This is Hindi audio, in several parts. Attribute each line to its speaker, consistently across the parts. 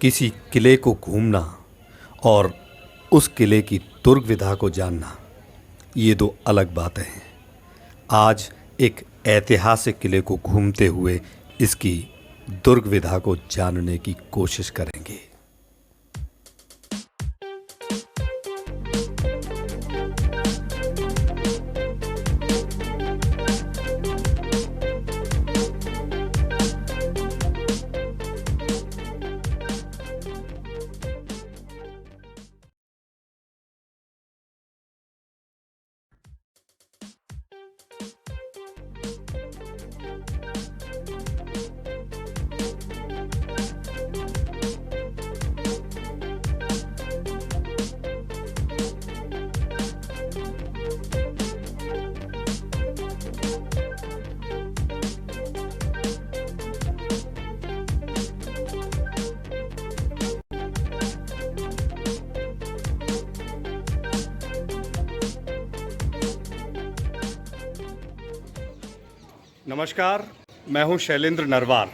Speaker 1: किसी किले को घूमना और उस किले की दुर्ग विधा को जानना, ये दो अलग बातें हैं। आज एक ऐतिहासिक किले को घूमते हुए इसकी दुर्ग विधा को जानने की कोशिश करेंगे। नमस्कार, मैं हूं शैलेंद्र नरवार।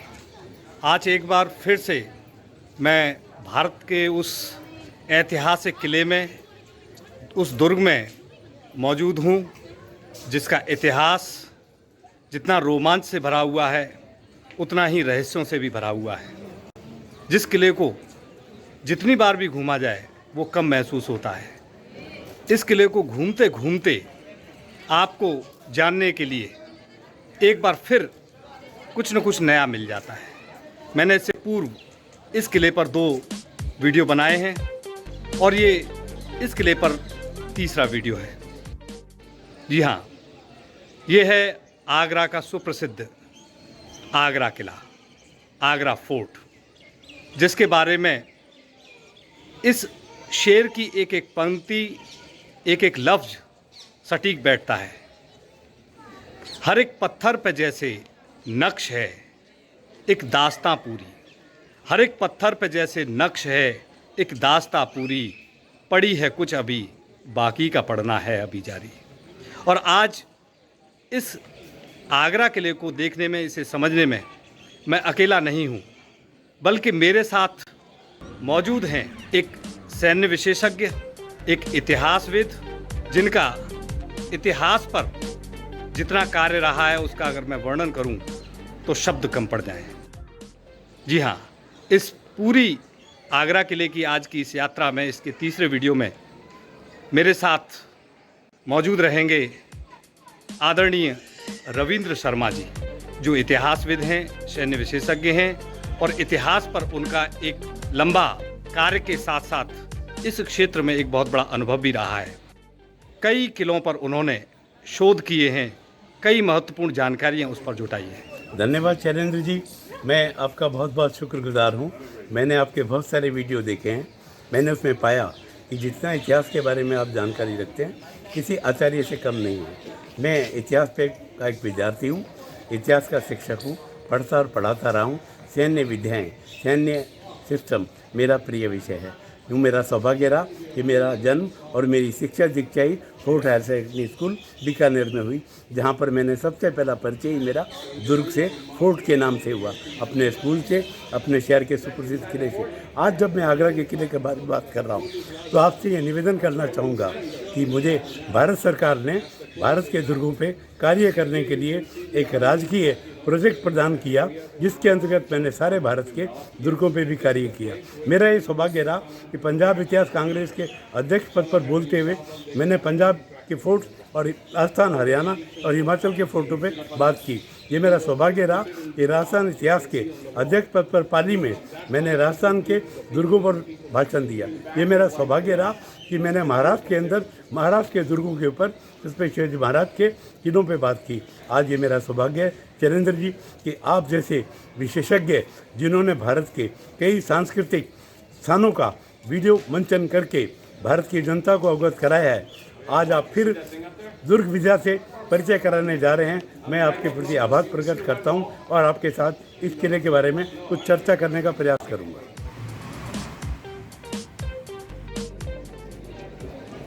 Speaker 1: आज एक बार फिर से मैं भारत के उस ऐतिहासिक किले में, उस दुर्ग में मौजूद हूं जिसका इतिहास जितना रोमांच से भरा हुआ है उतना ही रहस्यों से भी भरा हुआ है। जिस किले को जितनी बार भी घूमा जाए वो कम महसूस होता है। इस किले को घूमते घूमते आपको जानने के लिए एक बार फिर कुछ न कुछ नया मिल जाता है। मैंने इससे पूर्व इस किले पर 2 वीडियो बनाए हैं और ये इस किले पर तीसरा वीडियो है। जी हाँ, ये है आगरा का सुप्रसिद्ध आगरा किला, आगरा फोर्ट, जिसके बारे में इस शेर की एक एक पंक्ति, एक एक लफ्ज़ सटीक बैठता है। हर एक पत्थर पे जैसे नक्श है एक दास्तां पूरी, हर एक पत्थर पे जैसे नक्श है एक दास्तां पूरी, पड़ी है कुछ अभी बाकी का पढ़ना है अभी जारी। और आज इस आगरा किले को देखने में, इसे समझने में मैं अकेला नहीं हूँ, बल्कि मेरे साथ मौजूद हैं एक सैन्य विशेषज्ञ, एक इतिहासविद, जिनका इतिहास पर जितना कार्य रहा है उसका अगर मैं वर्णन करूं तो शब्द कम पड़ जाएं। जी हाँ, इस पूरी आगरा किले की आज की इस यात्रा में, इसके तीसरे वीडियो में मेरे साथ मौजूद रहेंगे आदरणीय रविंद्र शर्मा जी, जो इतिहासविद हैं, सैन्य विशेषज्ञ हैं और इतिहास पर उनका एक लंबा कार्य के साथ साथ इस क्षेत्र में एक बहुत बड़ा अनुभव भी रहा है। कई किलों पर उन्होंने शोध किए हैं, कई महत्वपूर्ण जानकारियां उस पर जुटाई हैं।
Speaker 2: धन्यवाद शैलेंद्र जी, मैं आपका बहुत बहुत शुक्रगुजार हूं। मैंने आपके बहुत सारे वीडियो देखे हैं। मैंने उसमें पाया कि जितना इतिहास के बारे में आप जानकारी रखते हैं किसी आचार्य से कम नहीं है। मैं इतिहास पे का एक विद्यार्थी हूँ, इतिहास का शिक्षक हूँ, पढ़ता और पढ़ाता रहा हूँ। सैन्य विद्याएँ, सैन्य सिस्टम मेरा प्रिय विषय है। यूँ मेरा सौभाग्य रहा कि मेरा जन्म और मेरी शिक्षा दीक्षा ही fort higher secondary school Bikaner में हुई, जहाँ पर मैंने सबसे पहला परिचय ही मेरा दुर्ग से, फोर्ट के नाम से हुआ, अपने स्कूल से, अपने शहर के सुप्रसिद्ध किले से। आज जब मैं आगरा के किले के बारे में बात कर रहा हूँ तो आपसे ये निवेदन करना चाहूँगा कि मुझे भारत सरकार ने भारत के दुर्गों पे कार्य करने के लिए एक राजकीय प्रोजेक्ट प्रदान किया, जिसके अंतर्गत मैंने सारे भारत के दुर्गों पे भी कार्य किया। मेरा ये सौभाग्य रहा कि पंजाब इतिहास कांग्रेस के अध्यक्ष पद पर बोलते हुए मैंने पंजाब के फोर्ट और राजस्थान, हरियाणा और हिमाचल के फोर्टों पे बात की। ये मेरा सौभाग्य रहा कि राजस्थान इतिहास के अध्यक्ष पद पर पाली में मैंने राजस्थान के दुर्गों पर भाषण दिया। ये मेरा सौभाग्य रहा कि मैंने महाराष्ट्र के अंदर महाराष्ट्र के दुर्गों के ऊपर, स्पेशली शिवाजी महाराज के किलों पे बात की। आज ये मेरा सौभाग्य है चैलेंद्र जी कि आप जैसे विशेषज्ञ, जिन्होंने भारत के कई सांस्कृतिक स्थानों का वीडियो मंचन करके भारत की जनता को अवगत कराया है, आज आप फिर दुर्ग विद्या से परिचय कराने जा रहे हैं। मैं आपके प्रति आभार प्रकट करता हूं और आपके साथ इस किले के बारे में कुछ चर्चा करने का प्रयास करूंगा।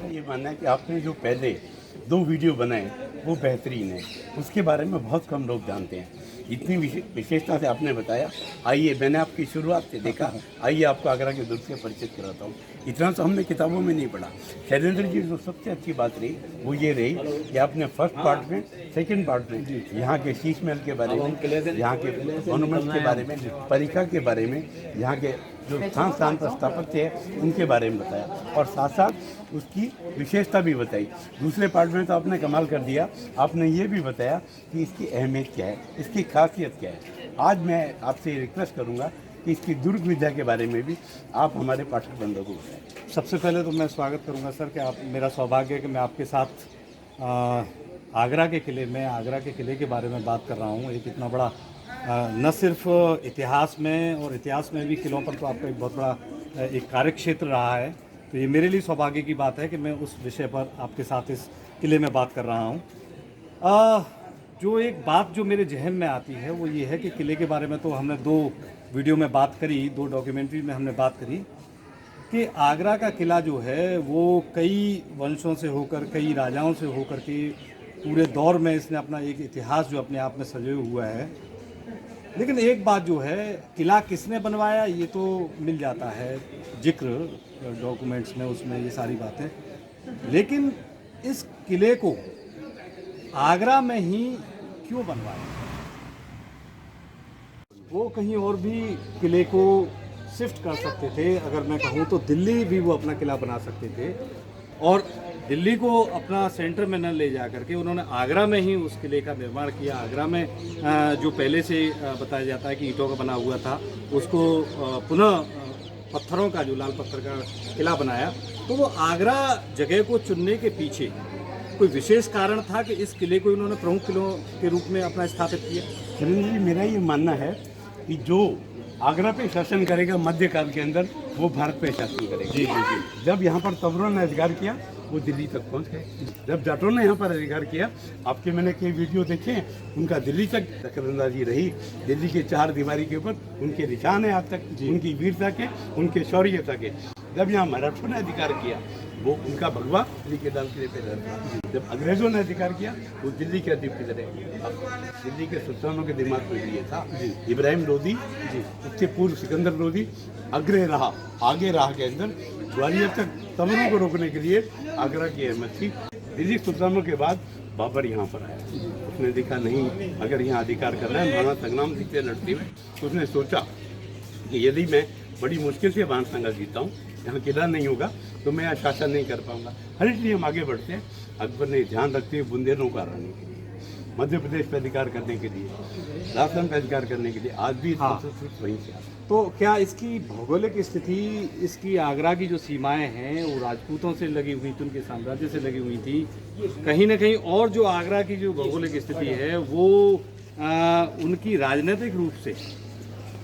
Speaker 2: ये मानना है कि आपने जो पहले 2 वीडियो बनाए वो बेहतरीन है, उसके बारे में बहुत कम लोग जानते हैं। इतनी विशेषता से आपने बताया। आइए, मैंने आपकी शुरुआत से देखा, आइए आपको आगरा के दुर्ग से परिचित कराता हूँ। इतना तो हमने किताबों में नहीं पढ़ा। शैलेंद्र जी, जो सबसे अच्छी बात रही वो ये रही कि आपने फर्स्ट पार्ट में, सेकंड पार्ट में यहाँ के शीश महल के बारे में, यहाँ के मॉन्यूमेंट्स के बारे में, परीक्षा के बारे में, यहाँ के जो स्थान पर स्थापत्य है उनके बारे में बताया और साथ साथ उसकी विशेषता भी बताई। दूसरे पार्ट में तो आपने कमाल कर दिया, आपने ये भी बताया कि इसकी अहमियत क्या है, इसकी खासियत क्या है। आज मैं आपसे रिक्वेस्ट करूँगा कि इसकी दुर्ग विद्या के बारे में भी आप हमारे पाठक बंधुओं को बताएं।
Speaker 1: सबसे पहले तो मैं स्वागत करूंगा सर कि आप, मेरा सौभाग्य है कि मैं आपके साथ आगरा के किले में, आगरा के किले के बारे में बात कर रहा हूं। एक इतना बड़ा न सिर्फ इतिहास में, और इतिहास में भी किलों पर तो आपका एक बहुत बड़ा एक कार्यक्षेत्र रहा है, तो ये मेरे लिए सौभाग्य की बात है कि मैं उस विषय पर आपके साथ इस किले में बात कर रहा हूँ। जो एक बात जो मेरे जहन में आती है वो ये है कि किले के बारे में तो हमने 2 वीडियो में बात करी, 2 डॉक्यूमेंट्री में हमने बात करी कि आगरा का किला जो है वो कई वंशों से होकर, कई राजाओं से होकर के पूरे दौर में इसने अपना एक इतिहास जो अपने आप में सजे हुआ है। लेकिन एक बात जो है, किला किसने बनवाया ये तो मिल जाता है जिक्र डॉक्यूमेंट्स में, उसमें ये सारी बातें, लेकिन इस किले को आगरा में ही क्यों बनवाया? वो कहीं और भी किले को शिफ्ट कर सकते थे। अगर मैं कहूँ तो दिल्ली भी वो अपना किला बना सकते थे और दिल्ली को अपना सेंटर में न ले जा करके उन्होंने आगरा में ही उस किले का निर्माण किया। आगरा में जो पहले से बताया जाता है कि ईंटों का बना हुआ था, उसको पुनः पत्थरों का, जो लाल पत्थर का किला बनाया। तो वो आगरा जगह को चुनने के पीछे कोई विशेष कारण था कि इस किले को इन्होंने प्रमुख किलों के रूप में अपना स्थापित किया?
Speaker 2: शैलेंद्र जी, मेरा ये मानना है कि जो आगरा पे शासन करेगा मध्यकाल के अंदर, वो भारत पे शासन करेगा।
Speaker 1: जी जी जी।
Speaker 2: जब यहाँ पर तवरों ने अधिकार किया वो दिल्ली तक पहुँच गए। जब जाटों ने यहाँ पर अधिकार किया, आपके मैंने कई वीडियो देखे हैं, उनका दिल्ली तक दखलंदाजी रही। दिल्ली के 4 दीवारी के ऊपर उनके निशान है आज तक, उनकी वीरता के, उनके शौर्यता के। जब यहाँ मराठों ने अधिकार किया, वो उनका भगवा दिल्ली के लाल किले पे रहता। जब अंग्रेजों ने अधिकार किया, वो दिल्ली के अधिपति रहे। अब दिल्ली के सुल्तानों के दिमाग में ये था, इब्राहिम लोदी, उससे पूर्व सिकंदर लोदी अग्रह रहा, आगे राह के अंदर ग्वालियर तक तमरों को रोकने के लिए आगरा की अहमियत थी। दिल्ली सुल्तानों के बाद बाबर यहाँ पर आया, उसने देखा नहीं, अगर यहाँ अधिकार करना है महाराणा संग्राम सिंह से लड़ते हुए, उसने सोचा कि यदि मैं बड़ी मुश्किल से बाणसांगा जीता हूँ, यहाँ किला नहीं होगा तो मैं यहाँ शासन नहीं कर पाऊंगा। हर इसलिए हम आगे बढ़ते हैं। अकबर ने ध्यान रखते हुए बुंदेलों को हराने के लिए, मध्य प्रदेश पर अधिकार करने के लिए, राजस्थान पर अधिकार करने के लिए, आज भी वहीं से आता।
Speaker 1: तो क्या इसकी भौगोलिक स्थिति, इसकी आगरा की जो सीमाएं हैं वो राजपूतों से लगी हुई थी, उनके साम्राज्य से लगी हुई थी कहीं ना कहीं, और जो आगरा की जो भौगोलिक स्थिति है वो उनकी राजनीतिक रूप से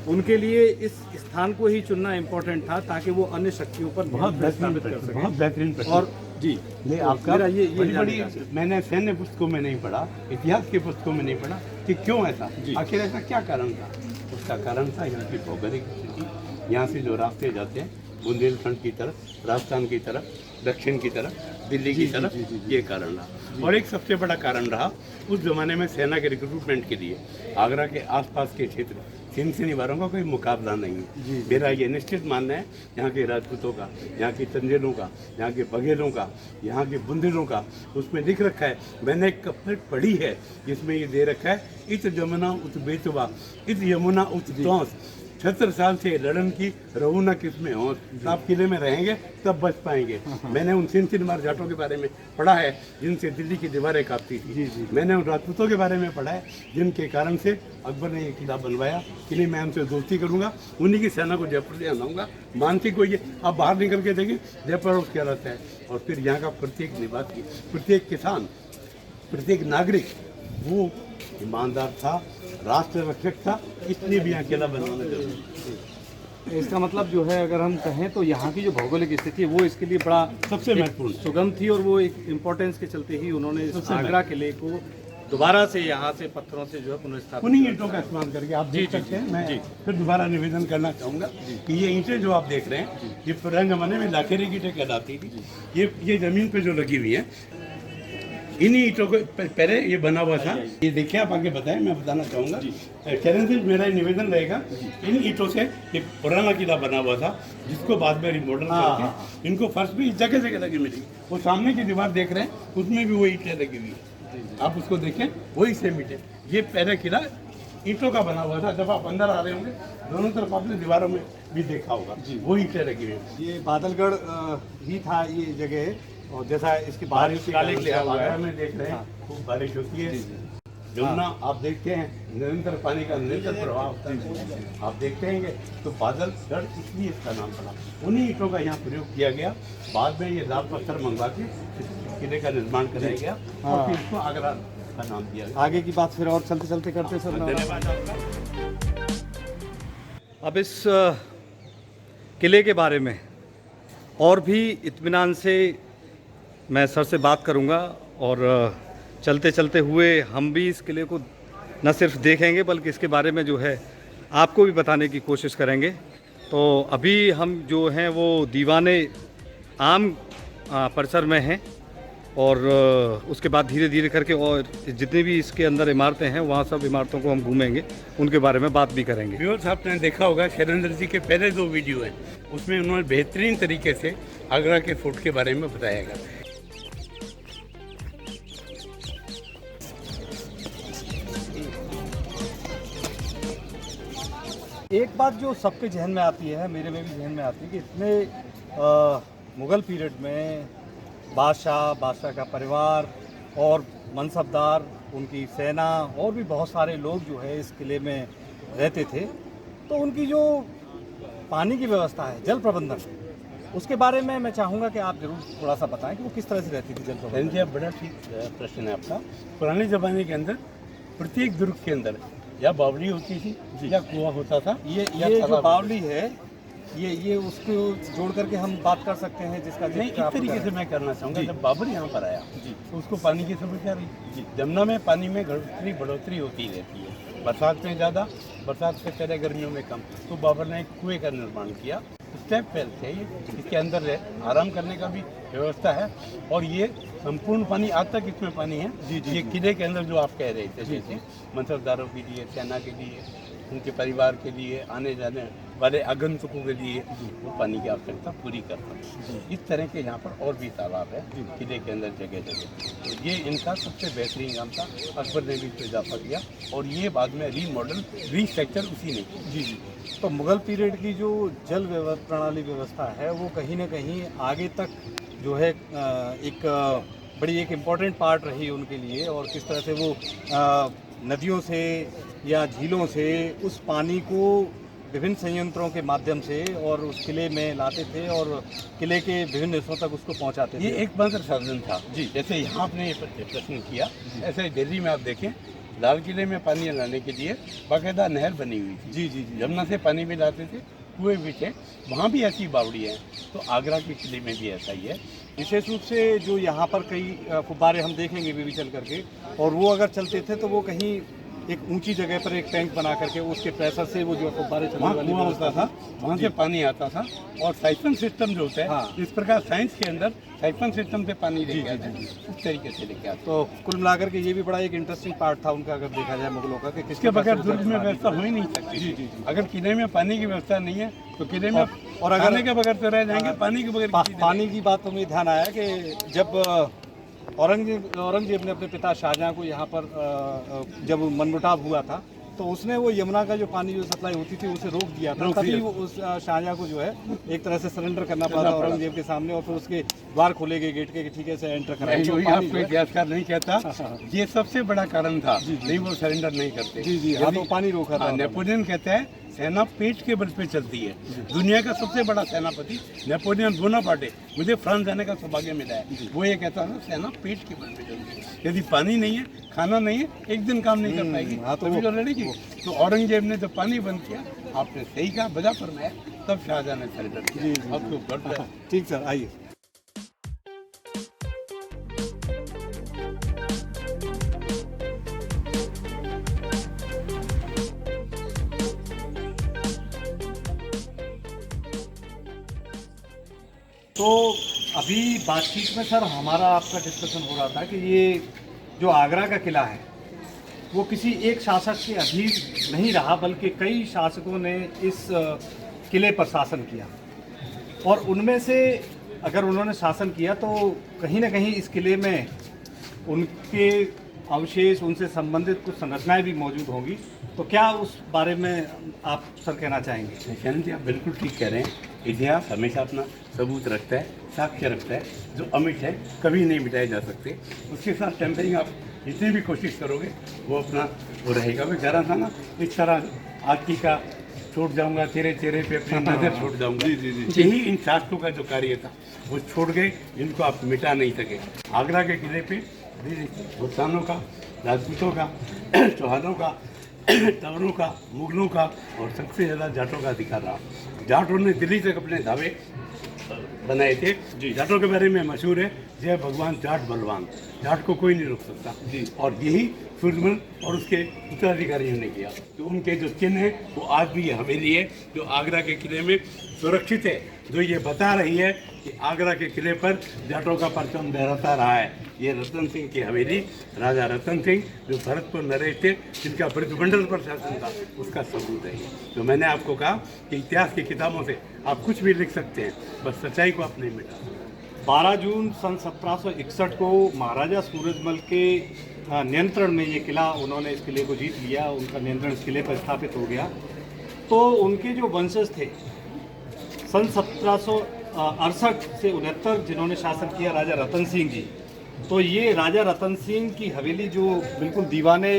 Speaker 1: उनके लिए इस स्थान को ही चुनना इम्पोर्टेंट था ताकि वो अन्य शक्तियों पर
Speaker 2: बहुत बेहतरीन प्रश्न।
Speaker 1: और जी,
Speaker 2: ये आपका ये बड़ी मैंने सैन्य पुस्तकों में नहीं पढ़ा, इतिहास की पुस्तकों में नहीं पढ़ा कि क्यों ऐसा, आखिर ऐसा क्या कारण था। उसका कारण था यहाँ की भौगोलिक स्थिति। यहाँ से जो रास्ते जाते हैं बुंदेलखंड की तरफ, राजस्थान की तरफ, दक्षिण की तरफ, दिल्ली की तरफ, ये कारण रहा। और एक सबसे बड़ा कारण रहा उस जमाने में सेना के रिक्रूटमेंट के लिए आगरा के आसपास के क्षेत्र सिंध वालों का कोई मुकाबला नहीं है। मेरा ये निश्चित मानना है, यहाँ के राजपूतों का, यहाँ के चंदेलों का, यहाँ के बघेलों का, यहाँ के बुंदेलों का, उसमें लिख रखा है, मैंने एक कपलेट पढ़ी है जिसमें ये दे रखा है, इत जमुना उत बेतवा, इत यमुना उत तौस, 76 साल से लड़न की रहू न किसमें हो, आप किले में रहेंगे तब बच पाएंगे। मैंने उन सिंध जाटों के बारे में पढ़ा है जिनसे दिल्ली की दीवारें कांपती थी। मैंने उन राजपूतों के बारे में पढ़ा है जिनके कारण से अकबर ने ये किला बनवाया। किले मैं उनसे दोस्ती करूंगा, उन्हीं की सेना को जयपुर ले आऊँगा। मानसिक को ये आप बाहर निकल के देखिए, जयपुर हाउस क्या रहता है, और फिर यहाँ का प्रत्येक निवासी, प्रत्येक किसान, प्रत्येक नागरिक वो ईमानदार था, राष्ट्र रक्षक था, इसलिए भी यहाँ किला बनवाना जरूरी।
Speaker 1: इसका मतलब जो है, अगर हम कहें तो यहाँ की जो भौगोलिक स्थिति है वो इसके लिए बड़ा
Speaker 2: सबसे महत्वपूर्ण
Speaker 1: सुगम थी, और वो एक इम्पोर्टेंस के चलते ही उन्होंने इस आगरा किले को दोबारा से यहाँ से पत्थरों से जो है पुनर्स्थापित,
Speaker 2: उन्हीं ईंटों का इस्तेमाल करके आप देख सकते हैं। मैं फिर दोबारा निवेदन करना चाहूँगा कि ये ईंटें जो आप देख रहे हैं, ये पुराने जमाने में लाखेरी की ईंटें कहलाती थी। ये ज़मीन पे जो लगी हुई है, इन्हीं ईंटों को पहले ये बना हुआ था। ये देखिए आप आगे बताएं, मैं बताना चाहूँगा। चैलेंज मेरा निवेदन रहेगा, इन ईंटों से एक पुराना किला बना हुआ था जिसको बाद में रिमॉडल करके इनको फर्श भी जगह जगह लगी मिली। वो सामने की दीवार देख रहे हैं, उसमें भी वो ईंटें लगी हुई है, आप उसको देखें, वही सेम ईंटें। ये पहले किला ईंटों का बना हुआ था। जब आप अंदर आ रहे होंगे दोनों तरफ आपने दीवारों में भी देखा होगा वो ईंटें लगी हुई हैं।
Speaker 1: ये बादलगढ़ ही था ये जगह, और जैसा इसकी बारिश काले
Speaker 2: में देख रहे हैं खूब बारिश होती है। जमुना आप देखते हैं निरंतर पानी का निरंतर प्रवाह होता है, आप देखते हैं तो बादलगढ़ इसलिए इसका नाम पड़ा। उन्हीं ईंटों का यहाँ प्रयोग किया गया। बाद में ये लाल पत्थर मंगवा के इस किले का निर्माण कराया गया और फिर इसको आगरा का नाम दिया गया।
Speaker 1: आगे की बात फिर और चलते चलते करते सर।
Speaker 2: धन्यवाद।
Speaker 1: अब इस किले के बारे में और भी इत्मीनान से मैं सर से बात करूंगा, और चलते चलते हुए हम भी इस किले को न सिर्फ देखेंगे बल्कि इसके बारे में जो है आपको भी बताने की कोशिश करेंगे। तो अभी हम जो हैं वो दीवाने आम परिसर में हैं, और उसके बाद धीरे धीरे करके और जितनी भी इसके अंदर इमारतें हैं वहाँ सब इमारतों को हम घूमेंगे, उनके बारे में बात भी करेंगे।
Speaker 2: व्यूअर्स, आपने देखा होगा शैलेंद्र जी के पहले 2 वीडियो हैं, उसमें उन्होंने बेहतरीन तरीके से आगरा के फोर्ट के बारे में बताया गया।
Speaker 1: एक बात जो सबके जहन में आती है, मेरे में भी जहन में आती है, कि इसमें मुग़ल पीरियड में बादशाह का परिवार और मनसबदार, उनकी सेना और भी बहुत सारे लोग जो है इस किले में रहते थे। तो उनकी जो पानी की व्यवस्था है, जल प्रबंधन, उसके बारे में मैं चाहूँगा कि आप जरूर थोड़ा सा बताएं कि वो किस तरह से रहती थी जल प्रबंधन।
Speaker 2: जी, बड़ा ठीक प्रश्न है आपका। पुराने ज़माने के अंदर प्रत्येक दुर्ग के अंदर या बावड़ी होती थी या कुआं होता था।
Speaker 1: ये जो बावड़ी है, ये उसको जोड़ करके हम बात कर सकते हैं, जिसका
Speaker 2: नहीं, इस तरीके से मैं करना चाहूँगा। जब बाबर यहाँ पर आया तो उसको पानी की समस्या रही। जमुना में पानी में बढ़ोतरी होती रहती है, बरसात में ज़्यादा, बरसात से पहले गर्मियों में कम। तो बाबर ने एक कुएं का निर्माण किया। स्टेप वेल थे ये, इसके अंदर आराम करने का भी व्यवस्था है, और ये संपूर्ण पानी आज तक इसमें पानी है। ये किले के अंदर जो आप कह रहे थे, जैसे मनसबदारों के लिए, सेना के लिए, उनके परिवार के लिए, आने जाने वाले आगंतुकों के लिए वो पानी की आवश्यकता पूरी करता है। इस तरह के यहाँ पर और भी तालाब है किले के अंदर जगह जगह। तो ये इनका सबसे बेहतरीन काम था। अकबर ने भी इस पर इजाफा किया और ये बाद में रीस्ट्रक्चर उसी ने किया।
Speaker 1: तो मुग़ल पीरियड की जो जल प्रणाली व्यवस्था है वो कहीं ना कहीं आगे तक जो है एक बड़ी एक इम्पॉर्टेंट पार्ट रही उनके लिए, और किस तरह से वो नदियों से या झीलों से उस पानी को विभिन्न संयंत्रों के माध्यम से और उस किले में लाते थे और किले के विभिन्न हिस्सों तक उसको पहुंचाते थे।
Speaker 2: ये एकमात्र साधन था जी। जैसे यहाँ आपने ये प्रश्न किया, ऐसे दिल्ली में आप देखें लाल किले में पानी लाने के लिए बाकायदा नहर बनी हुई थी।
Speaker 1: जी।
Speaker 2: जमुना से पानी भी लाते थे, कुएं भी थे, वहाँ भी ऐसी बावड़ी है। तो आगरा के किले में भी ऐसा ही है।
Speaker 1: विशेष रूप से जो यहाँ पर कई फुब्बारे हम देखेंगे भी चल करके, और वो अगर चलते थे तो वो कहीं एक ऊंची जगह पर एक टैंक बना करके उसके प्रेशर से वो जो फुब्बारे चलने वाली
Speaker 2: कुआं होता था, वहाँ से पानी आता था। और साइफन सिस्टम जो होता है, इस प्रकार साइंस के अंदर साइफन सिस्टम से पानी लेके आते हैं, उस तरीके से लेके आते।
Speaker 1: तो कुल मिलाकर के ये भी बड़ा एक इंटरेस्टिंग पार्ट था उनका, अगर देखा जाए मुगलों का, कि
Speaker 2: किसके बगैर दुर्ग में व्यवस्था हो ही नहीं सकती। जी। अगर किले में पानी की व्यवस्था नहीं है तो किले में और अगर के बगैर तो रह जाएंगे, पानी के बगैर
Speaker 1: पानी की बात तो मुझे ध्यान आया कि जब औरंगजेब ने अपने पिता शाहजहाँ को यहाँ पर जब मनमुटाव हुआ था तो उसने वो यमुना का जो पानी जो सप्लाई होती थी उसे रोक दिया था। तभी वो उस शाहजहाँ को जो है एक तरह से सरेंडर करना पड़ा औरंगजेब के सामने, और फिर उसके द्वार खोले गए गेट के कि ठीक है से एंटर कराएंगे।
Speaker 2: आपको इतिहासकार नहीं कहता, ये सबसे बड़ा कारण था। नहीं, वो सरेंडर नहीं करते।
Speaker 1: जी। हाँ, तो पानी रोका था।
Speaker 2: नेपोलियन कहता है सेना पेट के बल पे चलती है। दुनिया का सबसे बड़ा सेनापति नेपोलियन बोनापार्ट, मुझे फ्रांस जाने का सौभाग्य मिला है, वो ये कहता था सेना पेट के बल पे चलती है। यदि पानी नहीं है, खाना नहीं है, एक दिन काम नहीं कर पाएगी।
Speaker 1: हाँ, तो
Speaker 2: वो लड़ेगी। तो औरंगजेब ने जब पानी बंद किया, आपने सही कहा, बजा फरमाया, तब शाहजहाँ ने सरेंडर किया। अब तो बढ़
Speaker 1: ठीक सर, आइए। तो अभी बातचीत में सर हमारा आपका डिस्कशन हो रहा था कि ये जो आगरा का किला है वो किसी एक शासक के अधीन नहीं रहा, बल्कि कई शासकों ने इस किले पर शासन किया, और उनमें से अगर उन्होंने शासन किया तो कहीं ना कहीं इस किले में उनके अवशेष, उनसे संबंधित कुछ संरचनाएं भी मौजूद होंगी। तो क्या उस बारे में आप सर कहना चाहेंगे?
Speaker 2: शैलेंद्र जी, आप बिल्कुल ठीक कह रहे हैं। इतिहास हमेशा अपना सबूत रखता है, साक्ष्य रखता है, जो अमिट है कभी नहीं मिटाए जा सकते। उसके साथ टेम्परिंग आप जितनी भी कोशिश करोगे वो अपना वो रहेगा। मैं कह रहा था ना, इस तरह आखी का छोड़ जाऊंगा, तेरे चेहरे पे अपनी नजर छोड़ जाऊंगा। यही इन शासकों का जो कार्य था वो छोड़ गए, जिनको आप मिटा नहीं सके। आगरा के किले पे भूटानों का, राजपूतों का, चौहानों का, तंवरों का, मुगलों का और सबसे ज़्यादा जाटों का अधिकार रहा। जाटों ने दिल्ली तक अपने दावे बनाए थे। जाटों के बारे में मशहूर है, जय भगवान जाट बलवान, जाट को कोई नहीं रोक सकता जी। और यही सूरजमल और उसके उत्तराधिकारियों ने किया। तो उनके जो चिन्ह है वो आज भी ये हवेली है जो आगरा के किले में सुरक्षित है, जो ये बता रही है कि आगरा के किले पर जाटों का परचम लहराता रहा है। ये रतन सिंह की हवेली, राजा रतन सिंह जो भरतपुर नरेश थे, जिनका ब्रजमंडल पर शासन था, उसका सबूत है ये। तो मैंने आपको कहा कि इतिहास की किताबों से आप कुछ भी लिख सकते हैं, बस सच्चाई को आप नहीं मिटा।
Speaker 1: 12 जून सन 1761 को महाराजा सूरजमल के नियंत्रण में ये किला, उन्होंने इस किले को जीत लिया, उनका नियंत्रण इस किले पर स्थापित हो गया। तो उनके जो वंशज थे सन 1768 से 69 जिन्होंने शासन किया, राजा रतन सिंह जी, तो ये राजा रतन सिंह की हवेली जो बिल्कुल दीवाने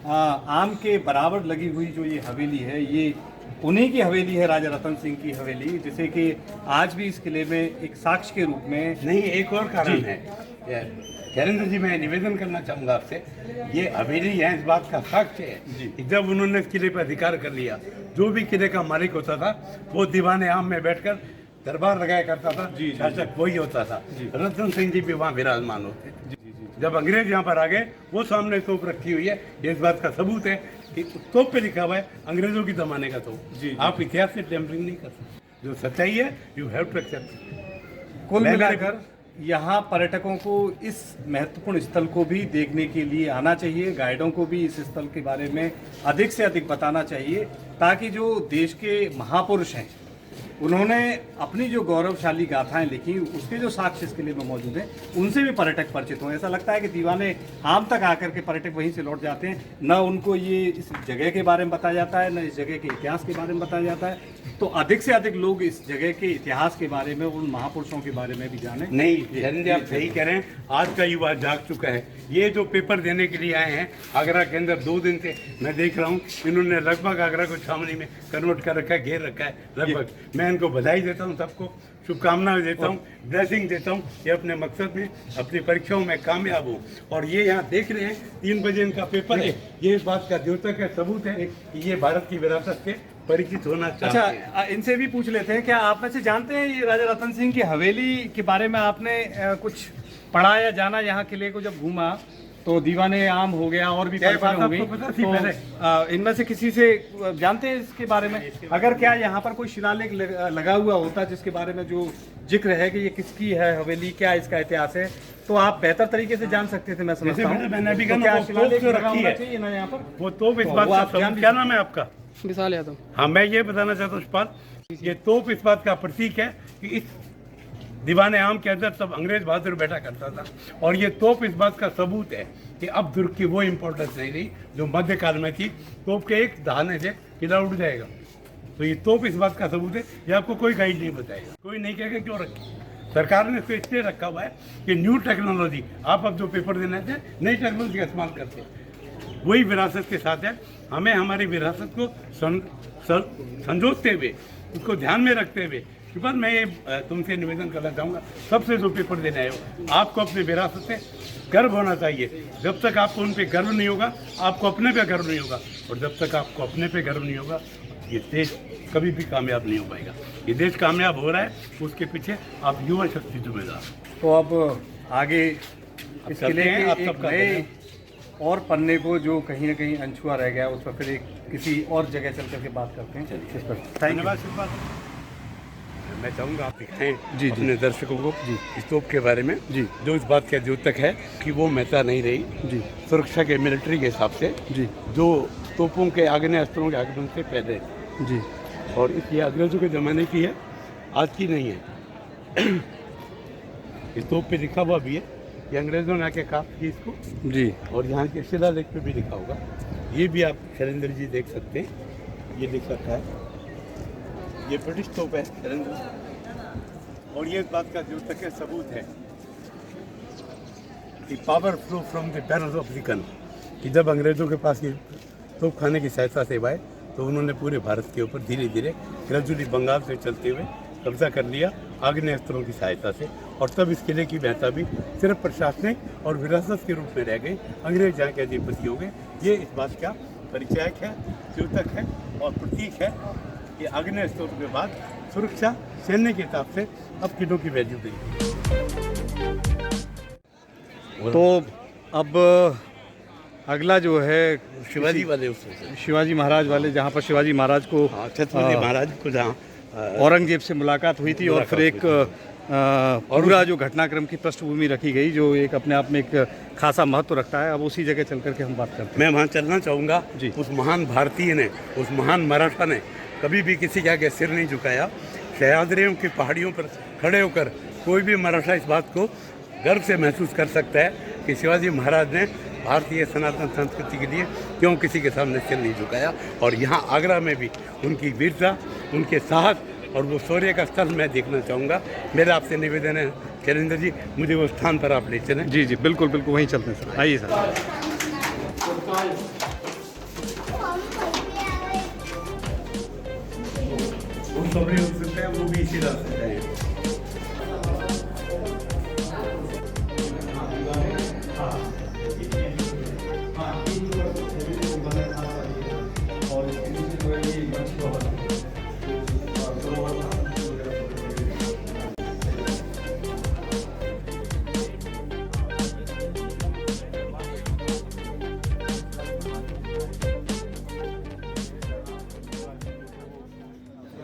Speaker 1: आम के बराबर लगी हुई जो ये हवेली है, ये उन्हीं की हवेली है, राजा रतन सिंह की हवेली, जिसे कि आज भी इस किले में एक साक्ष्य के रूप में।
Speaker 2: नहीं, एक और कारण है शैलेंद्र जी, मैं निवेदन करना चाहूँगा आपसे। ये हवेली है, इस बात का साक्ष्य है कि जब उन्होंने इस किले पर अधिकार कर लिया, जो भी किले का मालिक होता था वो दीवाने आम में बैठकर दरबार लगाया करता था, शासक वही होता था। रतन सिंह जी भी वहाँ विराजमान होते थे। जब अंग्रेज यहाँ पर आ गए, वो सामने तोप रखी हुई है, ये इस बात का सबूत है कि तोप पे लिखा हुआ है अंग्रेजों की जमाने का तोप। आप इतिहास से टेम्परिंग नहीं कर सकते, जो सच्चाई है यू हैव टू एक्सेप्ट।
Speaker 1: कुल मिलाकर यहाँ पर्यटकों को इस महत्वपूर्ण स्थल को भी देखने के लिए आना चाहिए, गाइडों को भी इस स्थल के बारे में अधिक से अधिक बताना चाहिए, ताकि जो देश के महापुरुष हैं उन्होंने अपनी जो गौरवशाली गाथाएं लिखी, उसके जो साक्ष्य इसके लिए में मौजूद हैं, उनसे भी पर्यटक परिचित हों। ऐसा लगता है कि दीवाने आम तक आकर के पर्यटक वहीं से लौट जाते हैं, न उनको ये इस जगह के बारे में बताया जाता है, न इस जगह के इतिहास के बारे में बताया जाता है। तो अधिक से अधिक लोग इस जगह के इतिहास के बारे में, उन महापुरुषों के बारे में भी जाने।
Speaker 2: नहीं शैलेंद्र, आप सही कह रहे हैं, आज का युवा जाग चुका है। ये जो पेपर देने के लिए आए हैं आगरा के अंदर 2 दिन से मैं देख रहा हूँ, इन्होंने लगभग आगरा को छावनी में कन्वर्ट कर रखा है, घेर रखा है लगभग। मैं इनको बधाई देता हूँ, सबको शुभकामनाएं देता हूँ, ब्लेसिंग देता हूँ, ये अपने मकसद में, अपनी परीक्षाओं में कामयाब हो। और ये यहाँ देख रहे हैं 3 बजे इनका पेपर है, ये इस बात का द्योतक है, सबूत है कि ये भारत की विरासत से परिचित होना चाहते हैं।
Speaker 1: अच्छा, इनसे भी पूछ लेते हैं, क्या आप में से जानते हैं ये राजा रतन सिंह की हवेली के बारे में? आपने कुछ पढ़ा या जाना? यहाँ किले को जब घूमा तो दीवाने आम हो गया और भी बात हो गई, तो इनमें से किसी से जानते हैं इसके बारे में? अगर क्या यहाँ पर कोई शिलालेख लगा हुआ होता जिसके बारे में जो जिक्र है कि ये किसकी है हवेली, क्या इसका इतिहास है, तो आप बेहतर तरीके से जान सकते थे, मैं समझता हूँ।
Speaker 2: मैंने अभी
Speaker 1: तो क्या शिलालेख लगा
Speaker 2: रखी
Speaker 1: होना
Speaker 2: है
Speaker 1: चाहिए ना यहाँ पर?
Speaker 2: वो तोप इस बात का, क्या नाम है आपका?
Speaker 3: विशाल यादव।
Speaker 2: हाँ, मैं ये बताना चाहता हूँ इस्पात, ये तोप इस बात का प्रतीक है कि इस दीवाने आम के अंदर तब अंग्रेज बहादुर बैठा करता था, और ये तोप इस बात का सबूत है कि अब दुर्ग की वो इम्पोर्टेंस नहीं रही जो मध्यकाल में थी। तोप के एक दहाने से किला उड़ जाएगा, तो ये तोप इस बात का सबूत है। ये आपको कोई गाइड नहीं बताएगा, कोई नहीं कहेगा क्यों रखी। सरकार ने इसको इसलिए रखा हुआ है कि न्यू टेक्नोलॉजी, आप अब जो पेपर देने थे नई टेक्नोलॉजी का इस्तेमाल करते हैं, वही विरासत के साथ है। हमें हमारी विरासत को संजोते हुए, उसको ध्यान में रखते हुए, बस मैं ये तुमसे निवेदन करना चाहूँगा, सबसे जो पेपर देने आए हो, आपको अपने विरासत से गर्व होना चाहिए। जब तक आपको उन पे गर्व नहीं होगा, आपको अपने पे गर्व नहीं होगा, और जब तक आपको अपने पे गर्व नहीं होगा, ये देश कभी भी कामयाब नहीं हो पाएगा। ये देश कामयाब हो रहा है, उसके पीछे आप युवा शक्ति जिम्मेदार।
Speaker 1: तो अब आगे इसके लिए एक नए और पन्ने को जो कहीं ना कहीं अनछुआ रह गया, उस पर फिर एक किसी और जगह चल करके बात करते हैं।
Speaker 2: धन्यवाद। मैं चाहूँगा आप दिखाएं
Speaker 1: जी।
Speaker 2: अपने दर्शकों को इस तोप के बारे में,
Speaker 1: जी।
Speaker 2: जो इस बात का द्योतक है कि वो महत्ता नहीं रही
Speaker 1: जी
Speaker 2: सुरक्षा के मिलिट्री के हिसाब से,
Speaker 1: जी
Speaker 2: जो तोपों के आग्नेय अस्त्रों के आगमन से पहले,
Speaker 1: जी
Speaker 2: और इसकी अंग्रेजों के ज़माने की है, आज की नहीं है। इस तोप पे लिखा हुआ भी है कि अंग्रेज़ों ने आके काफ की इसको,
Speaker 1: जी
Speaker 2: और यहाँ के शिलालेख पे भी लिखा होगा। ये भी आप शैलेंद्र जी देख सकते हैं, ये लिख रखा है, ये ब्रिटिश तोप है शैलेंद्र, और ये इस बात का जो तक है सबूत है कि power flow from the barrels of the gun, कि जब अंग्रेज़ों के पास ये तोप खाने की सहायता से आए तो उन्होंने पूरे भारत के ऊपर धीरे धीरे ग्रेजुअली बंगाल से चलते हुए कब्जा कर लिया आग्नेय अस्त्रों की सहायता से, और तब इस किले की महत्ता भी सिर्फ प्रशासनिक और विरासत के रूप में रह गई, अंग्रेज यहाँ के अधिपति हो गए। ये इस बात का परिचायक है, द्योतक है और प्रतीक है कि आग्नेय अस्त्रों के बाद सुरक्षा सैन्य के हिसाब से अब किलों की वैल्यू गई।
Speaker 1: तो अब अगला जो है
Speaker 2: शिवाजी वाले उससे,
Speaker 1: शिवाजी महाराज वाले, जहाँ पर शिवाजी महाराज को
Speaker 2: हाँ, छत्रपति महाराज को जहाँ
Speaker 1: औरंगजेब से मुलाकात हुई थी, और फिर एक पूरा जो घटनाक्रम की पृष्ठभूमि रखी गई, जो एक अपने आप में एक खासा महत्व रखता है। अब उसी जगह चल करके हम बात करते हैं।
Speaker 2: मैं वहाँ चलना चाहूँगा
Speaker 1: जी।
Speaker 2: उस महान भारतीय ने, उस महान मराठा ने कभी भी किसी के आगे सिर नहीं झुकाया। सह्याद्रियों की पहाड़ियों पर खड़े होकर कोई भी मराठा इस बात को गर्व से महसूस कर सकता है कि शिवाजी महाराज ने भारतीय सनातन संस्कृति के लिए क्यों किसी के सामने सिर नहीं झुकाया। और यहाँ आगरा में भी उनकी वीरता, उनके साहस और वो शौर्य का स्थल मैं देखना चाहूँगा। मेरा आपसे निवेदन है शैलेंद्र जी, मुझे वो स्थान पर आप ले चलें।
Speaker 1: जी जी बिल्कुल बिल्कुल, वहीं चलते हैं सर, आइए सर।
Speaker 2: वो शौर्य हो सकता है, वो भी इसी रास्ते से है।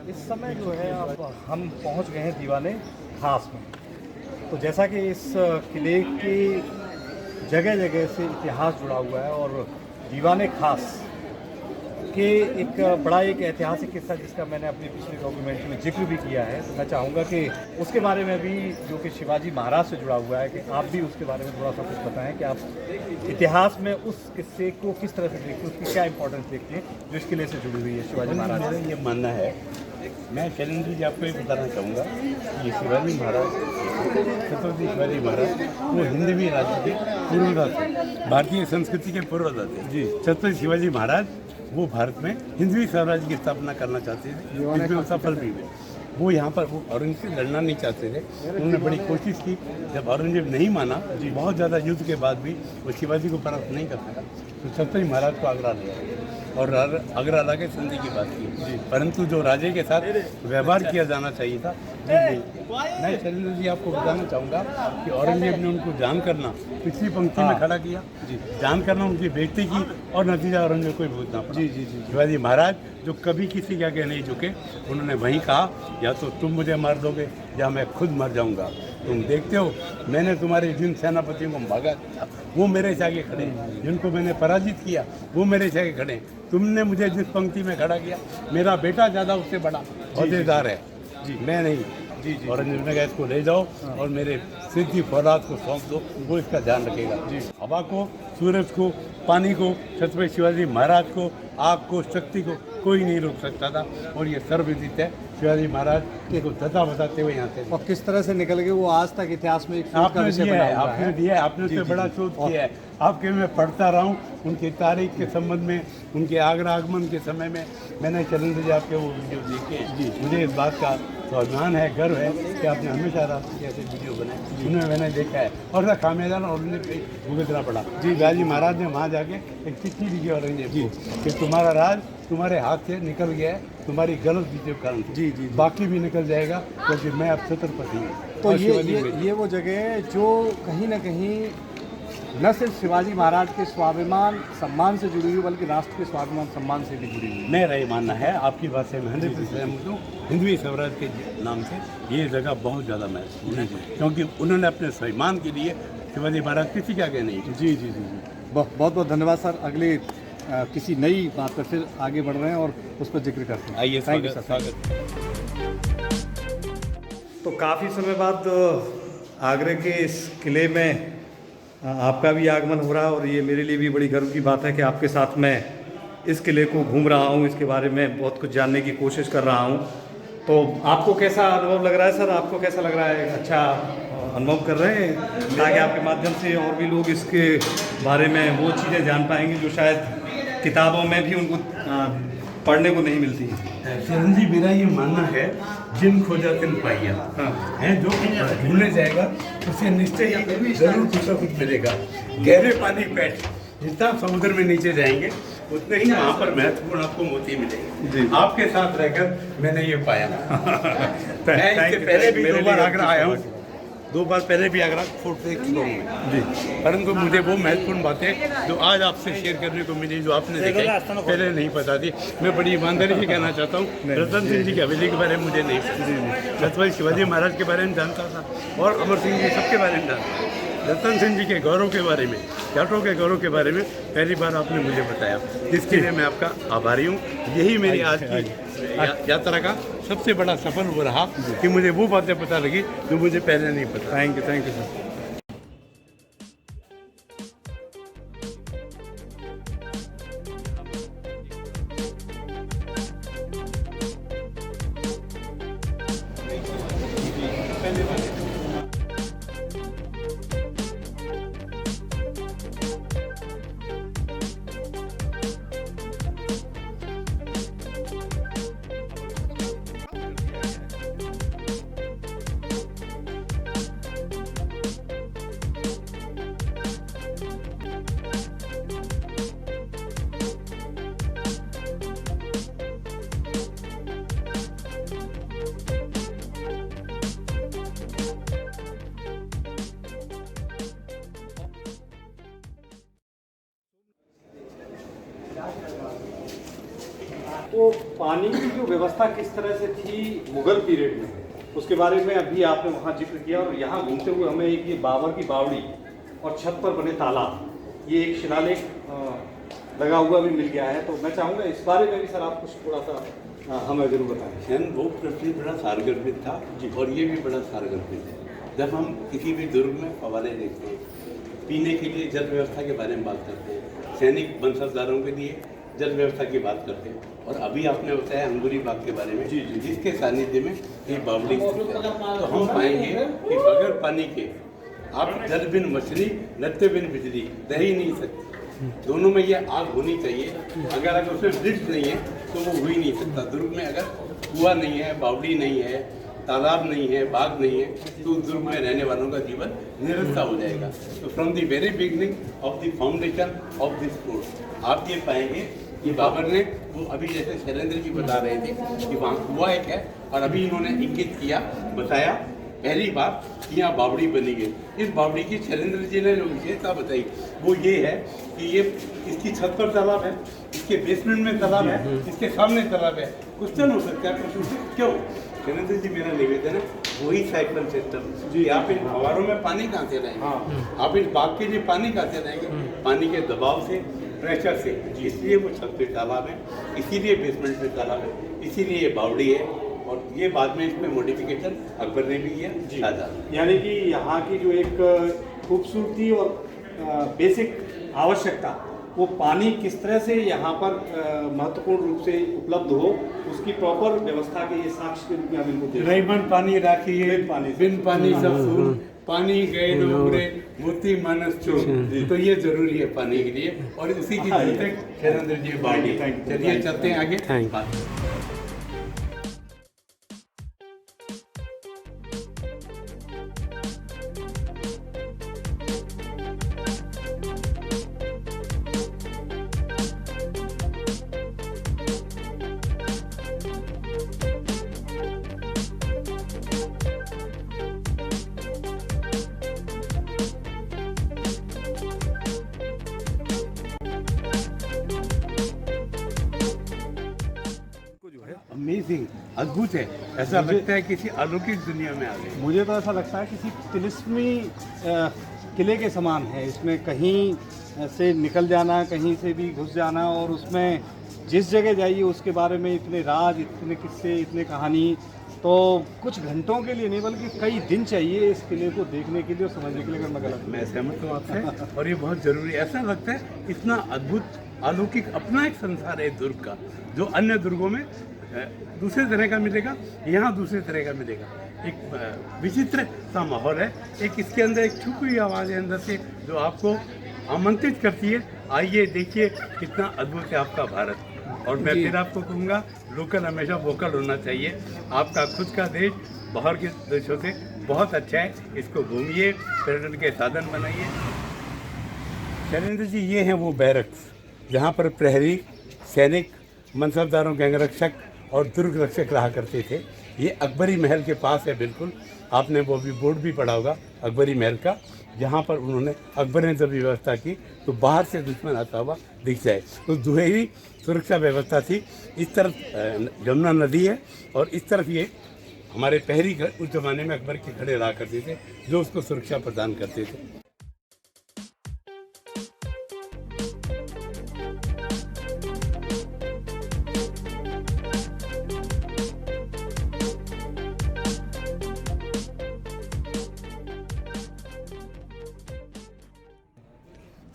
Speaker 1: इस समय जो है अब हम पहुंच गए हैं दीवाने खास में। तो जैसा कि इस किले की जगह जगह से इतिहास जुड़ा हुआ है, और दीवाने खास के एक बड़ा एक ऐतिहासिक किस्सा जिसका मैंने अपने पिछले डॉक्यूमेंट्री में जिक्र भी किया है, तो मैं चाहूँगा कि उसके बारे में भी, जो कि शिवाजी महाराज से जुड़ा हुआ है, कि आप भी उसके बारे में थोड़ा सा कुछ बताएं कि आप इतिहास में उस किस्से को किस तरह से देखते हैं, उसकी क्या इंपॉर्टेंस देखते हैं जो इस किले से जुड़ी हुई है शिवाजी महाराज।
Speaker 2: मेरा ये मानना है, मैं शैलेंद्र जी आपको ये बताना चाहूँगा कि ये शिवाजी महाराज, छत्रपति शिवाजी महाराज वो हिंदवी राज्य के पूर्वजा थे, भारतीय संस्कृति के पूर्वजा थे। जी, छत्रपति शिवाजी महाराज वो भारत में हिंदवी साम्राज्य की स्थापना करना चाहते थे, जिसमें वो सफल भी हुए। वो यहाँ पर वो औरंगजेब से लड़ना नहीं चाहते थे, उन्होंने बड़ी कोशिश की। जब औरंगजेब नहीं माना, बहुत ज़्यादा युद्ध के बाद भी वो शिवाजी को परास्त नहीं कर सका, तो छत्रपति महाराज को आगरा ले आए और आगरा ला के संधि की बात की। परंतु जो राजे के साथ व्यवहार किया जाना चाहिए था वो नहीं। मैं शैलेंद्र जी आपको बताना चाहूँगा कि औरंगजेब ने उनको जान करना पिछली पंक्ति में खड़ा किया, जान करना उनकी बेइज्जती की, और नतीजा औरंगजेब को ही भुगतना पड़ा। जी। शिवाजी महाराज जो कभी किसी के आगे नहीं झुके, उन्होंने वहीं कहा, या तो तुम मुझे मार दोगे या मैं खुद मर जाऊंगा। तुम देखते हो, मैंने तुम्हारे जिन सेनापतियों को भागा दिया वो मेरे से आगे खड़े, जिनको मैंने पराजित किया वो मेरे से आगे खड़े। तुमने मुझे जिस पंक्ति में खड़ा किया, मेरा बेटा ज़्यादा उससे बड़ा औहदेदार है, मैं नहीं। औरंगजेब ने कहा इसको ले जाओ और मेरे सिद्धि फौलाद को सौंप दो, वो इसका ध्यान रखेगा। हवा को, सूरज को, पानी को, छत्रपति शिवाजी महाराज को, आग को, शक्ति को कोई नहीं रोक सकता था, और ये सर्वविदित है। शिवाजी महाराज को धता बताते हुए यहाँ से,
Speaker 1: और किस तरह से निकल गए वो आज तक इतिहास में एक
Speaker 2: आपने दिया है, आपने दिया है, आपने उससे बड़ा शोध किया है। आपके मैं पढ़ता रहा हूँ उनकी तारीख के संबंध में, उनके आगरा आगमन के समय में मैंने शैलेंद्र जी आपके वो वीडियो देखे। मुझे इस बात का स्वाभिमान है, गर्व है कि आपने हमेशा राष्ट्र के ऐसे वीडियो बनाए, उन्हें मैंने देखा है और उसका खामियाजा और उन्हें भुगतना पड़ा। शिवाजी महाराज ने वहाँ जाके एक चिट्ठी लिखी औरंगजेब को कि तुम्हारा राज तुम्हारे हाथ से निकल गया है, तुम्हारी गलत नीतियों के कारण। बाकी भी निकल जाएगा, क्योंकि मैं अब छत्रपति हूँ।
Speaker 1: तो ये वो जगह है जो कहीं ना कहीं न सिर्फ शिवाजी महाराज के स्वाभिमान सम्मान से जुड़ी हुई बल्कि राष्ट्र के स्वाभिमान सम्मान से भी जुड़ी हुई है।
Speaker 2: मेरा ये मानना है, आपकी बात से मैं 100% सहमत हूँ। हिंदवी स्वराज के नाम से ये जगह बहुत ज़्यादा महत्वपूर्ण है, क्योंकि उन्होंने अपने स्वाभिमान के लिए शिवाजी महाराज किसी के आगे नहीं।
Speaker 1: जी जी जी जी, बहुत बहुत धन्यवाद सर। अगले किसी नई बात पर फिर आगे बढ़ रहे हैं और उस पर जिक्र करते हैं।
Speaker 2: आइए,
Speaker 1: थैंक यू सर।
Speaker 2: स्वागत।
Speaker 1: तो काफ़ी समय बाद आगरे के इस किले में आपका भी आगमन हो रहा है और ये मेरे लिए भी बड़ी गर्व की बात है कि आपके साथ मैं इस किले को घूम रहा हूँ, इसके बारे में बहुत कुछ जानने की कोशिश कर रहा हूँ। तो आपको कैसा अनुभव लग रहा है सर? आपको कैसा लग रहा है? अच्छा अनुभव कर रहे हैं, ताकि आपके माध्यम से और भी लोग इसके बारे में वो चीज़ें जान पाएंगे जो शायद किताबों में भी उनको पढ़ने को नहीं मिलती है।
Speaker 2: चरण जी, मेरा ये मानना है, जिन खोजा तिन पाइया है, जो ढूंढने जाएगा उसे निश्चय ही जरूर कुछ ना कुछ मिलेगा। गहरे पानी बैठ, जितना समुद्र में नीचे जाएंगे उतने ही वहाँ पर महत्वपूर्ण आपको मोती मिलेंगे। आपके साथ रहकर मैंने ये पाया। मैं इससे पहले भी 2 बार आगरा आया हूँ, 2 बार पहले भी आगरा फोर्ट देख चुका हूँ जी, परंतु मुझे वो महत्वपूर्ण बातें जो आज आपसे शेयर करने को मिली, जो आपने देखी पहले नहीं पता थी। मैं बड़ी ईमानदारी से कहना चाहता हूँ, रतन सिंह जी की हवेली के बारे में मुझे नहीं पता। छत्रपति शिवाजी महाराज के बारे में जानता था और अमर सिंह जी सबके बारे में जानता था। रतन सिंह जी के गौरव के बारे में, जाटों के गौरव के बारे में पहली बार आपने मुझे बताया, जिसके लिए मैं आपका आभारी हूँ। यही मेरी आज की यात्रा का सबसे बड़ा सफल वो रहा कि मुझे वो बातें पता लगी जो मुझे पहले नहीं पता।
Speaker 1: Thank you sir. तो पानी की जो व्यवस्था किस तरह से थी मुगल पीरियड में, उसके बारे में अभी आपने वहाँ जिक्र किया। और यहाँ घूमते हुए हमें एक ये बाबर की बावड़ी और छत पर बने तालाब, ये एक शिलालेख लगा हुआ भी मिल गया है। तो मैं चाहूँगा इस बारे में भी सर आप कुछ थोड़ा सा हमें जरूर बताएं।
Speaker 2: सैन वो पृथ्वी बड़ा सारगर्भित था जी, और ये भी बड़ा सारगर्भित है। जब हम किसी भी दुर्ग में फवारे देखते हैं, पीने के लिए जल व्यवस्था के बारे में बात करते हैं, सैनिक वंशजदारों के लिए जल व्यवस्था की बात करते हैं, और अभी आपने बताया अंगूरी बाग के बारे में जी, जिसके सानिध्य में ये बावड़ी स्थित है। तो हम पाएंगे कि बगैर पानी के आप जल बिन मछली, नृत्य बिन बिजली रह ही नहीं सकते। दोनों में ये आग होनी चाहिए। अगर उसमें वृक्ष नहीं है तो वो हो ही नहीं सकता। दुर्ग में अगर कुआं नहीं है, बावड़ी नहीं है, तालाब नहीं है, बाग नहीं है, तो उस दुर्ग में रहने वालों का जीवन निरंतर हो जाएगा। तो from the very beginning of the foundation of this fort आप ये पाएंगे कि बाबर ने, वो अभी जैसे शैलेंद्र जी बता रहे थे कि वहाँ कुआं एक है, और अभी इन्होंने इंगित किया, बताया पहली बार कि यहाँ बावड़ी बनी है। इस बावड़ी की शैलेंद्र जी ने जो विशेषता बताई वो ये है कि ये इसकी छत पर तालाब है, इसके बेसमेंट में तालाब है, इसके सामने तालाब है। क्वेश्चन हो सकता है, प्रश्न क्यों? शैलेंद्र जी, मेरा निवेदन है वही साइकिल सिस्टम जी, आप इन फवारों में पानी कहाँ से लाएंगे? आप इस बाग के लिए पानी कहाँ से लाएंगे? पानी के दबाव से, प्रेशर से। इसलिए वो छत पे तालाब है, इसीलिए बेसमेंट में तालाब है, इसीलिए ये बावड़ी है। और ये बाद में इसमें मॉडिफिकेशन अकबर ने भी किया जी।
Speaker 1: यानी कि यहाँ की जो एक खूबसूरती और बेसिक आवश्यकता, वो पानी किस तरह से यहाँ पर महत्वपूर्ण रूप से उपलब्ध हो, उसकी प्रॉपर व्यवस्था के ये साक्ष्य के रूप में हम इनको
Speaker 2: रईमन पानी राखिए, बिन पानी सब सून, पानी गए न उबरे, मोती मानस चोर। तो ये जरूरी है पानी के लिए, और इसी की शैलेंद्र जी बाड़ी। चलिए चलते हैं आगे। अद्भुत है, ऐसा लगता है किसी अलौकिक दुनिया में आ गए।
Speaker 1: मुझे तो ऐसा लगता है किसी तिलिस्मी किले के समान है। इसमें कहीं से निकल जाना, कहीं से भी घुस जाना, और उसमें जिस जगह जाइए उसके बारे में इतने राज, इतने किस्से, इतने कहानी। तो कुछ घंटों के लिए नहीं बल्कि कई दिन चाहिए इस किले को देखने के लिए और समझने के लिए, अगर मैं गलत
Speaker 2: मैं सहमत हूँ आपसे, और ये बहुत ज़रूरी है। ऐसा लगता है इतना अद्भुत अलौकिक अपना एक संसार है दुर्ग का, जो अन्य दुर्गों में दूसरे तरह का मिलेगा, यहाँ दूसरे तरह का मिलेगा। एक विचित्र सा माहौल है, एक इसके अंदर एक छुपी हुई आवाज़ है अंदर से जो आपको आमंत्रित करती है, आइए देखिए कितना अद्भुत है आपका भारत। और मैं फिर आपको कहूँगा, लोकल हमेशा वोकल होना चाहिए। आपका खुद का देश बाहर के देशों से बहुत अच्छा है, इसको घूमिए, पर्यटन के साधन बनाइए। शैलेंद्र जी, ये हैं वो बैरक्स जहाँ पर प्रहरी, सैनिक, मनसबदारों के अंगरक्षक और दुर्ग रक्षक रहा करते थे। ये अकबरी महल के पास है बिल्कुल। आपने वो भी बोर्ड भी पढ़ा होगा अकबरी महल का, जहाँ पर उन्होंने अकबर ने जब व्यवस्था की तो बाहर से दुश्मन आता हुआ दिख जाए। तो दुहेरी सुरक्षा व्यवस्था थी। इस तरफ जमुना नदी है और इस तरफ ये हमारे प्रहरी उस जमाने में अकबर के खड़े रहा करते थे, जो उसको सुरक्षा प्रदान करते थे।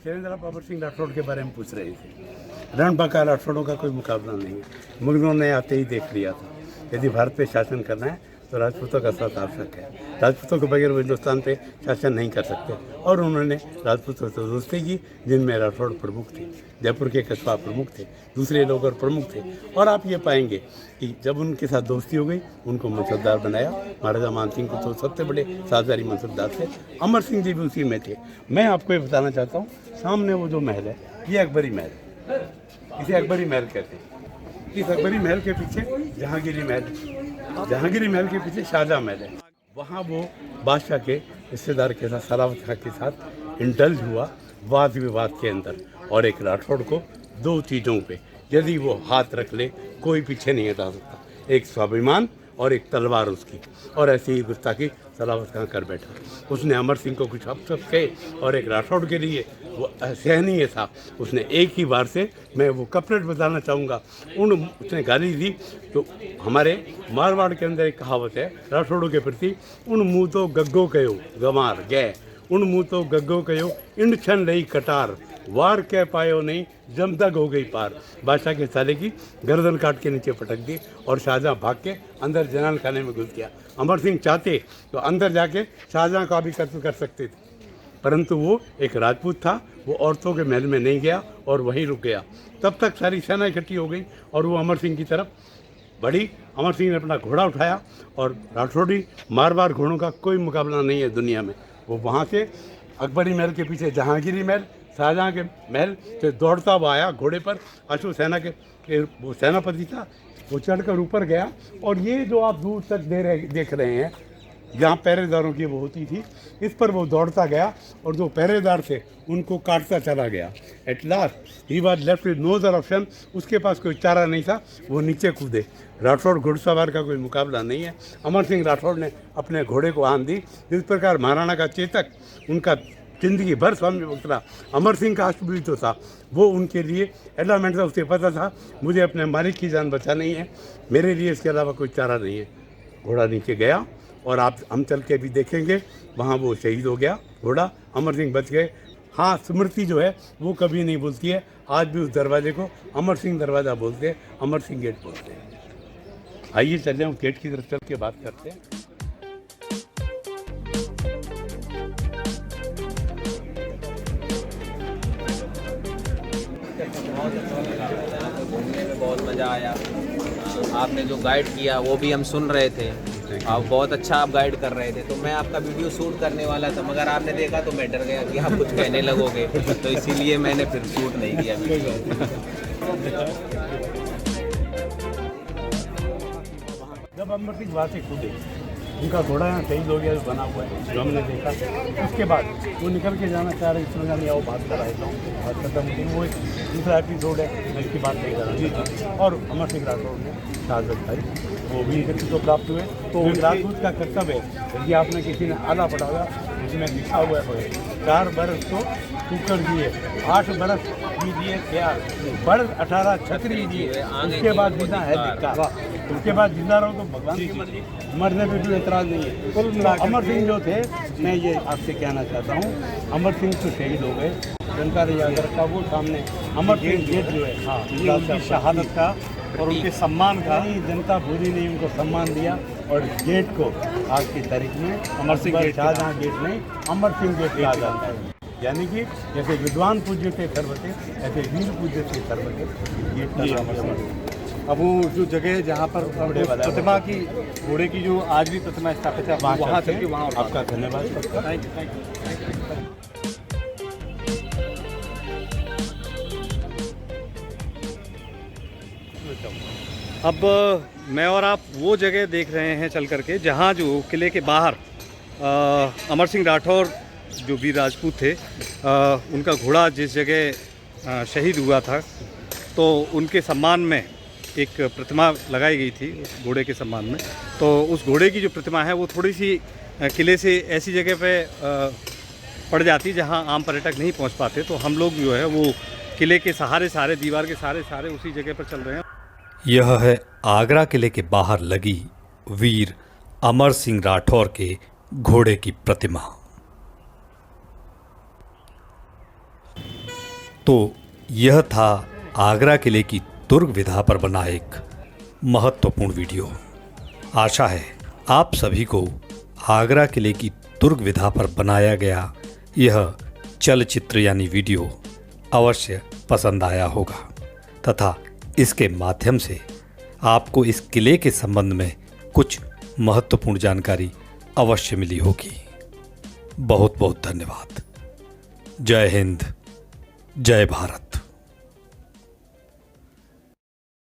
Speaker 2: शैलेंद्र, आप अमर सिंह राठौड़ के बारे में पूछ रहे थे। रणबांका राठौड़ों का कोई मुकाबला नहीं है। मुगलों ने आते ही देख लिया था, यदि भारत पे शासन करना है तो राजपूतों का साथ आवश्यक है। राजपूतों के बगैर वो हिंदुस्तान पे शासन नहीं कर सकते, और उन्होंने राजपूतों से दोस्ती की, जिनमें राठौड़ प्रमुख थे, जयपुर के कस्बा प्रमुख थे, दूसरे लोग और प्रमुख थे। और आप ये पाएंगे कि जब उनके साथ दोस्ती हो गई, उनको मनसबदार बनाया। महाराजा मान सिंह को तो सबसे बड़े साझारी मनसबदार थे, अमर सिंह जी भी उसी में थे। मैं आपको ये बताना चाहता हूँ, सामने वो जो महल है, ये अकबरी महल है, इसे अकबरी महल कहते हैं। इस अकबरी महल के पीछे जहांगीरी महल, जहांगीरी महल के पीछे शाहजहाँ महल है। वहाँ वो बादशाह के रिश्तेदार के साथ, सलावत खां के साथ इंडल्ज हुआ वाद विवाद के अंदर, और एक राठौड़ को दो चीज़ों पे यदि वो हाथ रख ले कोई पीछे नहीं हटा सकता, एक स्वाभिमान और एक तलवार उसकी। और ऐसी ही गुस्ताखी सलावत खां कर बैठा। उसने अमर सिंह को कुछ अपशब्द कहे, और एक राठौड़ के लिए वो असहनीय था। उसने एक ही बार से, मैं वो कपलेट बताना चाहूँगा, उसने गाली दी। तो हमारे मारवाड़ के अंदर एक कहावत है राठौड़ों के प्रति, उन मुँह तो गग्गो कहो गंवार गए, उन मुँह तो गग्गो कहो इंड छन रही कटार, वार कह पायो नहीं जम तक हो गई पार। बादशाह के साले की गर्दन काट के नीचे पटक दी, और शाहजहाँ भाग के अंदर जनान खाने में घुस गया। अमर सिंह चाहते तो अंदर जाके शाहजहाँ का भी कत्ल कर सकते थे, परंतु वो एक राजपूत था, वो औरतों के महल में नहीं गया और वहीं रुक गया। तब तक सारी सेना इकट्ठी हो गई और वो अमर सिंह की तरफ बढ़ी। अमर सिंह ने अपना घोड़ा उठाया, और राठौड़ी मारवाड़ घोड़ों का कोई मुकाबला नहीं है दुनिया में। वो वहाँ से अकबरी महल के पीछे जहांगीरी महल, शाहजहाँ के महल से दौड़ता हुआ आया घोड़े पर। अशोक सेना के वो सेनापति था, वो चढ़कर ऊपर गया। और ये जो आप दूर तक देख रहे हैं, जहाँ पहरेदारों की वो होती थी, इस पर वो दौड़ता गया, और जो पहरेदार थे उनको काटता चला गया। एट लास्ट ही was left with no other option, उसके पास कोई चारा नहीं था, वो नीचे कूदे। राठौड़ घुड़सवार का कोई मुकाबला नहीं है। अमर सिंह राठौड़ ने अपने घोड़े को आन दी। जिस प्रकार महाराणा का चेतक उनका जिंदगी भर स्वामी भक्त रहा, अमर सिंह का अष्टबीज जो था वो उनके लिए एलामेंट था। उसे पता था मुझे अपने मालिक की जान बचानी है, मेरे लिए इसके अलावा कोई चारा नहीं है। घोड़ा नीचे गया, और हम चल के भी देखेंगे, वहाँ वो शहीद हो गया घोड़ा, अमर सिंह बच गए। हाँ, स्मृति जो है वो कभी नहीं भूलती है। आज भी उस दरवाजे को अमर सिंह दरवाज़ा बोलते हैं, अमर सिंह गेट बोलते हैं। आइए चलें, हम गेट की तरफ चल के बात करते हैं।
Speaker 3: घूमने में बहुत मज़ा आया। आपने जो गाइड किया वो भी हम सुन रहे थे, आप बहुत अच्छा आप गाइड कर रहे थे। तो मैं आपका वीडियो शूट करने वाला था, मगर आपने देखा तो मैं डर गया कि आप कुछ कहने लगोगे, तो इसीलिए मैंने फिर शूट नहीं किया वीडियो।
Speaker 2: जब अमर सिंह वहाँ से कूदे, उनका घोड़ा यहाँ शहीद हो गया, बना हुआ है जो हमने देखा। उसके बाद वो निकल के जाना चाह रहे, इसमें जाने आओ बात कर रहा हूँ, बात करता हूँ। वो एक दूसरा एपिसोड है, मैं इसकी बात नहीं कर रहा। और अमर सिंह राठौर ने शहादत पाई, वो भी व्यक्ति को प्राप्त हुए। तो राजपूत का कर्तव्य है, यदि आपने किसी ने आला पढ़ाया उसमें लिखा हुआ है 4 बरस तो कुकर दिए, 8 बरस दीजिए प्यार, बरस 18 छतरी दिए, उसके बाद जीना है धिक्कार। उसके बाद जिंदा रहो तो भगवान की मर्जी, मरने पे भी एतराज़ नहीं है। तो अमर सिंह जो थे, मैं ये आपसे कहना चाहता हूँ, अमर सिंह तो शहीद हो गए, जनता ने याद रखा वो सामने अमर सिंह गेट जो है, हाँ,
Speaker 1: ये उनकी शहादत का और उनके सम्मान का
Speaker 2: जनता भूली नहीं, उनको सम्मान दिया। और गेट को आज की तारीख में
Speaker 1: अमर सिंह गेट,
Speaker 2: शाहजहाँ गेट नहीं, अमर सिंह गेट कहा जाता है। यानी कि जैसे विद्वान पूज्य थे सर्वते, ऐसे वीर पूज्य थे सर्वते, गेट का नाम अमर सिंह।
Speaker 1: अब वो जो जगह जहाँ पर प्रतिमा की, घोड़े की जो आज भी प्रतिमा स्थापित है, वहाँ चल के वहाँ
Speaker 2: आपका धन्यवाद।
Speaker 1: Thank you. अब मैं और आप वो जगह देख रहे हैं चल करके जहाँ जो किले के बाहर अमर सिंह राठौर जो वीर राजपूत थे, उनका घोड़ा जिस जगह शहीद हुआ था, तो उनके सम्मान में एक प्रतिमा लगाई गई थी उस घोड़े के सम्मान में। तो उस घोड़े की जो प्रतिमा है वो थोड़ी सी किले से ऐसी जगह पे पड़ जाती जहाँ आम पर्यटक नहीं पहुँच पाते। तो हम लोग जो है वो किले के सहारे दीवार के सहारे उसी जगह पर चल रहे हैं। यह है आगरा किले के बाहर लगी वीर अमर सिंह राठौर के घोड़े की प्रतिमा। तो यह था आगरा किले की दुर्ग विधा पर बना एक महत्वपूर्ण वीडियो। आशा है आप सभी को आगरा किले की दुर्ग विधा पर बनाया गया यह चलचित्र यानी वीडियो अवश्य पसंद आया होगा तथा इसके माध्यम से आपको इस किले के संबंध में कुछ महत्वपूर्ण जानकारी अवश्य मिली होगी। बहुत बहुत धन्यवाद। जय हिंद, जय भारत।